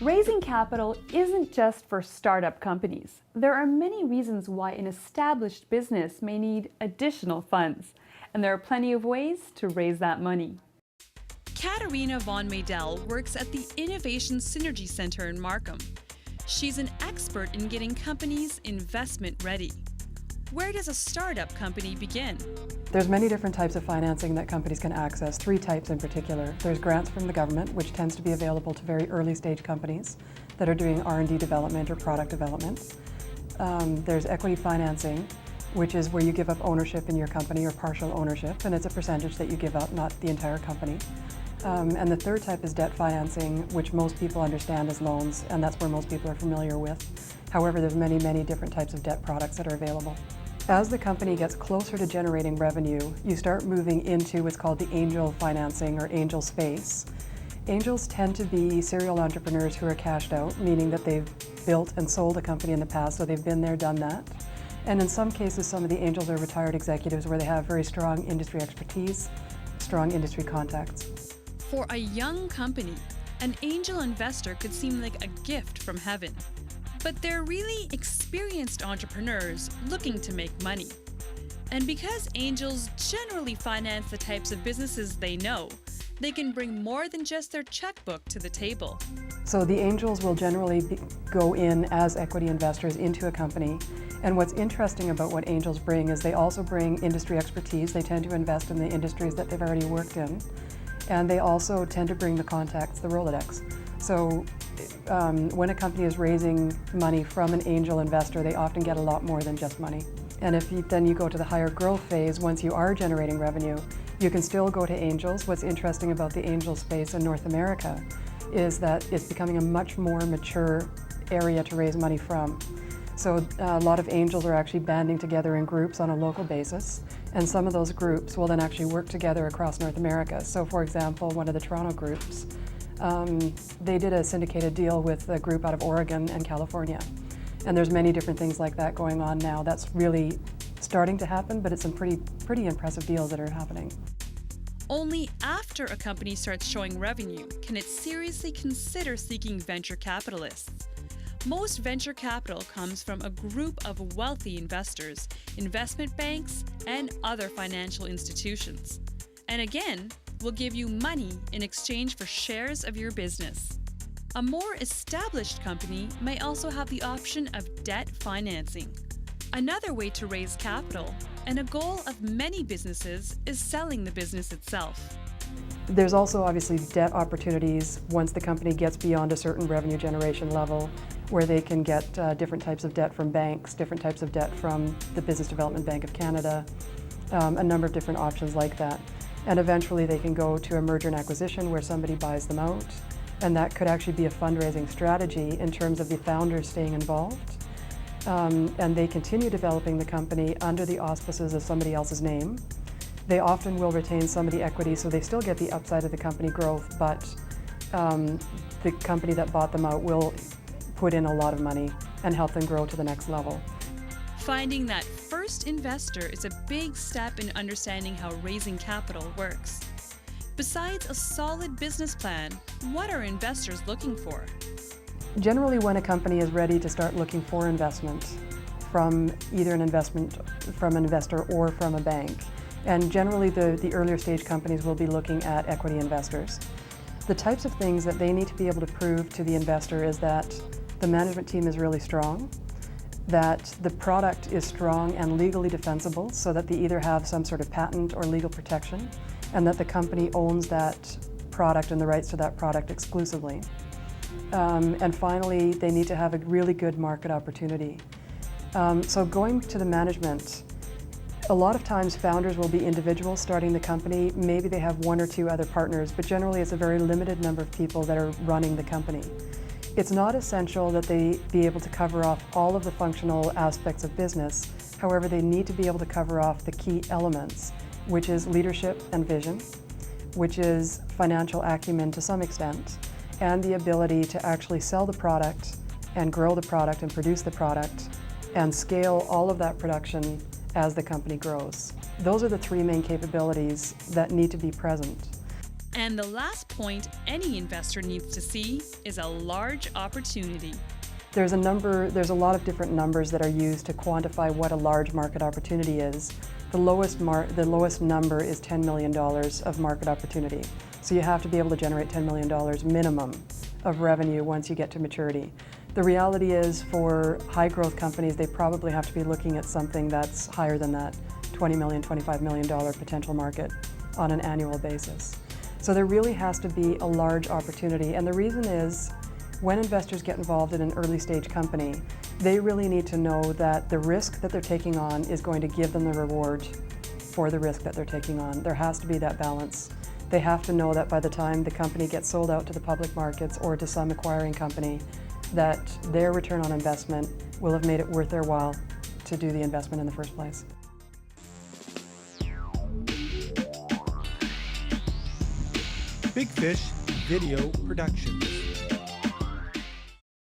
Raising capital isn't just for startup companies. There are many reasons why an established business may need additional funds, and there are plenty of ways to raise that money. Catarina Von Maydell works at the Innovation Synergy Center in Markham. She's an expert in getting companies investment ready. Where does a startup company begin? There's many different types of financing that companies can access, 3 types in particular. There's grants from the government, which tends to be available to very early stage companies that are doing R&D development or product development. There's equity financing, which is where you give up ownership in your company or partial ownership, and it's a percentage that you give up, not the entire company. And the third type is debt financing, which most people understand as loans, and that's where most people are familiar with. However, there's many, many different types of debt products that are available. As the company gets closer to generating revenue, you start moving into what's called the angel financing or angel space. Angels tend to be serial entrepreneurs who are cashed out, meaning that they've built and sold a company in the past, so they've been there, done that. And in some cases, some of the angels are retired executives where they have very strong industry expertise, strong industry contacts. For a young company, an angel investor could seem like a gift from heaven. But they're really experienced entrepreneurs looking to make money. And because angels generally finance the types of businesses they know, they can bring more than just their checkbook to the table. So the angels will generally go in as equity investors into a company. And what's interesting about what angels bring is they also bring industry expertise. They tend to invest in the industries that they've already worked in. And they also tend to bring the contacts, the Rolodex. So when a company is raising money from an angel investor, they often get a lot more than just money. And if then you go to the higher growth phase, once you are generating revenue, you can still go to angels. What's interesting about the angel space in North America is that it's becoming a much more mature area to raise money from. So a lot of angels are actually banding together in groups on a local basis, and some of those groups will then actually work together across North America. So for example, one of the Toronto groups, they did a syndicated deal with a group out of Oregon and California. And there's many different things like that going on now. That's really starting to happen, but it's some pretty impressive deals that are happening. Only after a company starts showing revenue can it seriously consider seeking venture capitalists. Most venture capital comes from a group of wealthy investors, investment banks, and other financial institutions. And again, will give you money in exchange for shares of your business. A more established company may also have the option of debt financing. Another way to raise capital, and a goal of many businesses, is selling the business itself. There's also obviously debt opportunities once the company gets beyond a certain revenue generation level, where they can get different types of debt from banks, different types of debt from the Business Development Bank of Canada, a number of different options like that. And eventually they can go to a merger and acquisition where somebody buys them out. And that could actually be a fundraising strategy in terms of the founders staying involved. And they continue developing the company under the auspices of somebody else's name. They often will retain some of the equity, so they still get the upside of the company growth, but the company that bought them out will put in a lot of money and help them grow to the next level. Finding that first investor is a big step in understanding how raising capital works. Besides a solid business plan, what are investors looking for? Generally, when a company is ready to start looking for investment from either an investor or from a bank, and generally the earlier stage companies will be looking at equity investors. The types of things that they need to be able to prove to the investor is that the management team is really strong, that the product is strong and legally defensible, so that they either have some sort of patent or legal protection, and that the company owns that product and the rights to that product exclusively. And finally, they need to have a really good market opportunity. So going to the management, a lot of times founders will be individuals starting the company. Maybe they have 1 or 2 other partners, but generally it's a very limited number of people that are running the company. It's not essential that they be able to cover off all of the functional aspects of business. However, they need to be able to cover off the key elements, which is leadership and vision, which is financial acumen to some extent, and the ability to actually sell the product and grow the product and produce the product and scale all of that production as the company grows. Those are the 3 main capabilities that need to be present. And the last point any investor needs to see is a large opportunity. There's a lot of different numbers that are used to quantify what a large market opportunity is. The lowest number is $10 million of market opportunity. So you have to be able to generate $10 million minimum of revenue once you get to maturity. The reality is, for high growth companies, they probably have to be looking at something that's higher than that $20 million, $25 million potential market on an annual basis. So there really has to be a large opportunity, and the reason is, when investors get involved in an early stage company, they really need to know that the risk that they're taking on is going to give them the reward for the risk that they're taking on. There has to be that balance. They have to know that by the time the company gets sold out to the public markets or to some acquiring company, that their return on investment will have made it worth their while to do the investment in the first place. Big Fish Video Productions.